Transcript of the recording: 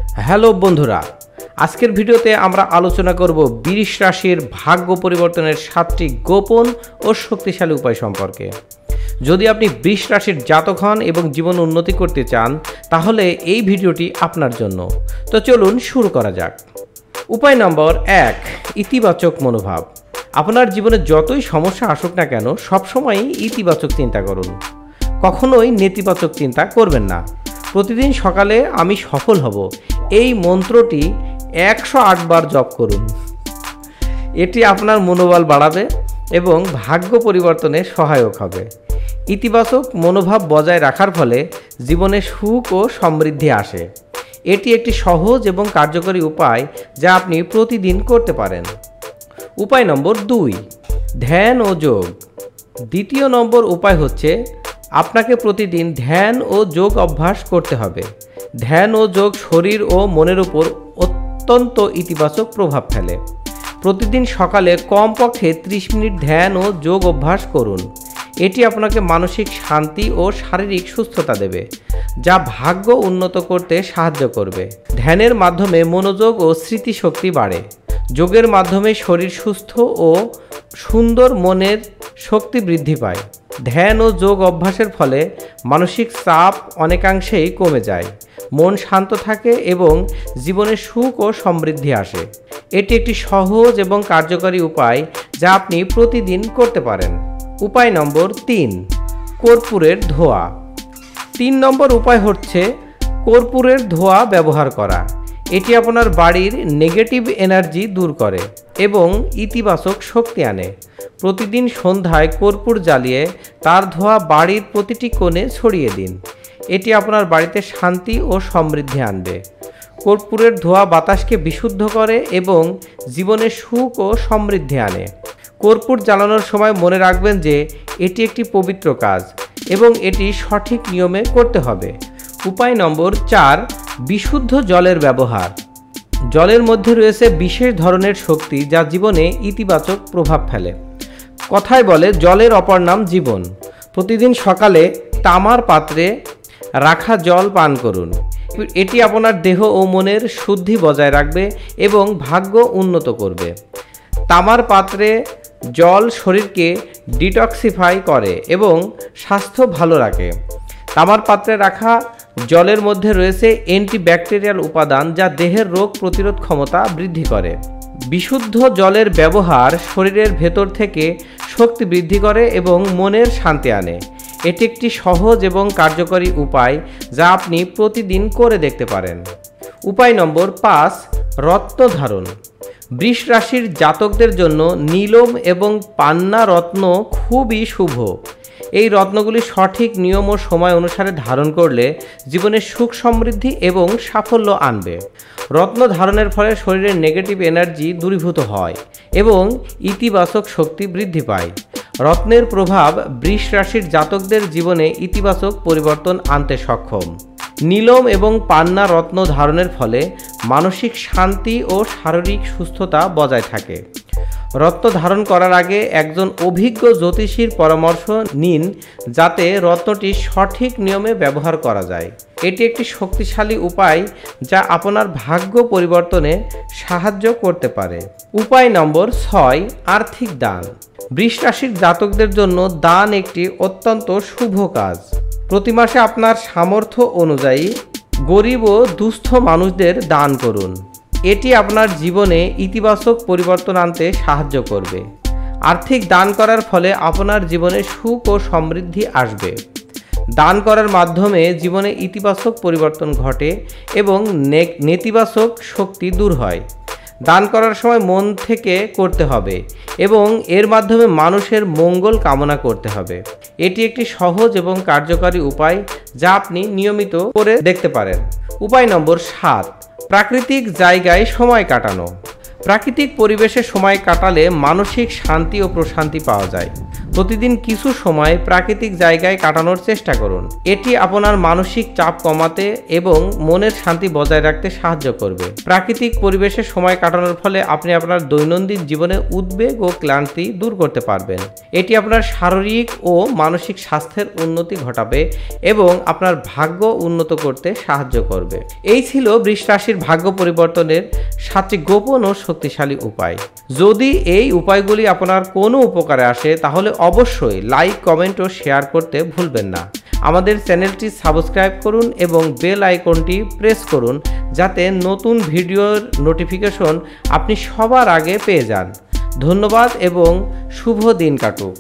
Hello বন্ধুরা, আজকের ভিডিওতে আমরা আলোচনা করব বৃষ রাশির ভাগ্য পরিবর্তনের 7টি গোপন ও শক্তিশালী উপায় সম্পর্কে। যদি আপনি বৃষ রাশির জাতক হন এবং জীবন উন্নতি করতে চান, তাহলে এই ভিডিওটি আপনার জন্য। তো চলুন শুরু করা যাক। উপায় নম্বর 1, ইতিবাচক মনোভাব। আপনার জীবনে যতই সমস্যা আসুক না কেন, সবসময়ই ইতিবাচক চিন্তা করুন, কখনোই নেতিবাচক চিন্তা করবেন না। প্রতিদিন সকালে আমি সফল হব এই মন্ত্রটি 108 বার জপ করুন। এটি আপনার মনোবল বাড়াবে এবং ভাগ্য পরিবর্তনে সহায়ক হবে। ইতিবাচক মনোভাব বজায় রাখার ফলে জীবনে সুখ ও সমৃদ্ধি আসে। এটি একটি সহজ এবং কার্যকরী উপায় যা আপনি প্রতিদিন করতে পারেন। উপায় নম্বর 2, ধ্যান ও যোগ। দ্বিতীয় নম্বর উপায় হচ্ছে আপনাকে প্রতিদিন ধ্যান ও যোগ অভ্যাস করতে হবে। ধ্যান ও যোগ শরীর ও মনের উপর অত্যন্ত ইতিবাচক প্রভাব ফেলে। প্রতিদিন সকালে কমপক্ষে 30 মিনিট ধ্যান ও যোগ অভ্যাস করুন। এটি আপনাকে মানসিক শান্তি ও শারীরিক সুস্থতা দেবে, যা ভাগ্য উন্নত করতে সাহায্য করবে। ধ্যানের মাধ্যমে মনোযোগ ও স্মৃতিশক্তি বাড়ে। যোগের মাধ্যমে শরীর সুস্থ ও সুন্দর, মনের শক্তি বৃদ্ধি পায়। ধ্যান ও যোগ অভ্যাসের ফলে মানসিক চাপ অনেকাংশেই কমে যায়, মন শান্ত থাকে এবং জীবনে সুখ ও সমৃদ্ধি আসে। এটি একটি সহজ এবং কার্যকরী উপায় যা আপনি প্রতিদিন করতে পারেন। উপায় নম্বর 3, কর্পূরের ধোঁয়া। 3 নম্বর উপায় হচ্ছে কর্পূরের ধোঁয়া ব্যবহার করা। এটি আপনার বাড়ির নেগেটিভ এনার্জি দূর করে এবং ইতিবাচক শক্তি আনে। প্রতিদিন সন্ধ্যায় কর্পূর জ্বালিয়ে তার ধোঁয়া বাড়ির প্রতিটি কোণে ছড়িয়ে দিন। এটি আপনার বাড়িতে শান্তি ও সমৃদ্ধি আনবে। কর্পূরের ধোঁয়া বাতাসকে বিশুদ্ধ করে এবং জীবনে সুখ ও সমৃদ্ধি আনে। কর্পূর জ্বালানোর সময় মনে রাখবেন যে এটি একটি পবিত্র কাজ এবং এটি সঠিক নিয়মে করতে হবে। উপায় নম্বর 4, বিশুদ্ধ জলের ব্যবহার। জলের মধ্যে রয়েছে বিশেষ ধরনের শক্তি যা জীবনে ইতিবাচক প্রভাব ফেলে। কথায় বলে, জলের অপর নাম জীবন। প্রতিদিন সকালে তামার পাত্রে রাখা জল পান করুন। এটি আপনার দেহ ও মনের শুদ্ধি বজায় রাখবে এবং ভাগ্য উন্নত করবে। তামার পাত্রে জল শরীরকে ডিটক্সিফাই করে এবং স্বাস্থ্য ভালো রাখে। তামার পাত্রে রাখা জলের মধ্যে রয়েছে অ্যান্টিব্যাকটেরিয়াল উপাদান যা দেহের রোগ প্রতিরোধ ক্ষমতা বৃদ্ধি করে। বিশুদ্ধ জলের ব্যবহার শরীরের ভেতর থেকে শক্তি বৃদ্ধি করে এবং মনের শান্তি আনে। এটি একটি সহজ এবং কার্যকরী উপায় যা আপনি প্রতিদিন করে দেখতে পারেন। উপায় নম্বর 5, রত্ন ধারণ। বৃষ রাশির জাতকদের জন্য নীলম এবং পান্না রত্ন খুবই শুভ। এই রত্নগুলি সঠিক নিয়ম ও সময় অনুসারে ধারণ করলে জীবনে সুখ সমৃদ্ধি এবং সাফল্য আনবে। রত্ন ধারণের ফলে শরীরের নেগেটিভ এনার্জি দূরীভূত হয় এবং ইতিবাচক শক্তি বৃদ্ধি পায়। রত্নের প্রভাব বৃষ রাশির জাতকদের জীবনে ইতিবাচক পরিবর্তন আনতে সক্ষম। নীলম এবং পান্না রত্ন ধারণের ফলে মানসিক শান্তি ও শারীরিক সুস্থতা বজায় থাকে। রত্ন ধারণ করার আগে একজন অভিজ্ঞ জ্যোতিষীর পরামর্শ নিন যাতে রত্নটি সঠিক নিয়মে ব্যবহার করা যায়। এটি একটি শক্তিশালী উপায় যা আপনার ভাগ্য পরিবর্তনে সাহায্য করতে পারে। উপায় নম্বর 6, আর্থিক দান। বৃষ রাশির জাতকদের জন্য দান একটি অত্যন্ত শুভ কাজ। প্রতি মাসে আপনার সামর্থ্য অনুযায়ী গরিব ও দুস্থ মানুষদের দান করুন। এটি আপনার জীবনে ইতিবাচক পরিবর্তন আনতে সাহায্য করবে। আর্থিক দান করার ফলে আপনার জীবনে সুখ ও সমৃদ্ধি আসবে। দান করার মাধ্যমে জীবনে ইতিবাচক পরিবর্তন ঘটে এবং নেতিবাচক শক্তি দূর হয়। দান করার সময় মন থেকে করতে হবে এবং এর মাধ্যমে মানুষের মঙ্গল কামনা করতে হবে। এটি একটি সহজ এবং কার্যকরী উপায় যা আপনি নিয়মিত করে দেখতে পারেন। উপায় নম্বর 7, প্রাকৃতিক জায়গায় সময় কাটানো। প্রাকৃতিক পরিবেশে সময় কাটালে মানসিক শান্তি ও প্রশান্তি পাওয়া যায়। প্রতিদিন কিছু সময় প্রাকৃতিক জায়গায় কাটানোর চেষ্টা করুন। এটি আপনার মানসিক চাপ কমাতে এবং মনের শান্তি বজায় রাখতে সাহায্য করবে। প্রাকৃতিক পরিবেশে সময় কাটানোর ফলে আপনি আপনার দৈনন্দিন জীবনে উদ্বেগ ও ক্লান্তি দূর করতে পারবেন। এটি আপনার শারীরিক ও মানসিক স্বাস্থ্যের উন্নতি ঘটাবে এবং আপনার ভাগ্য উন্নত করতে সাহায্য করবে। এই ছিল বৃষ রাশির ভাগ্য পরিবর্তনের 7টি গোপন ও শক্তিশালী উপায়। যদি এই উপায়গুলি আপনার কোনো উপকারে আসে তাহলে অবশ্যই লাইক, কমেন্ট ও শেয়ার করতে ভুলবেন না। আমাদের চ্যানেলটি সাবস্ক্রাইব করুন এবং বেল আইকনটি প্রেস করুন যাতে নতুন ভিডিওর নোটিফিকেশন আপনি সবার আগে পেয়ে যান। ধন্যবাদ এবং শুভ দিন কাটুক।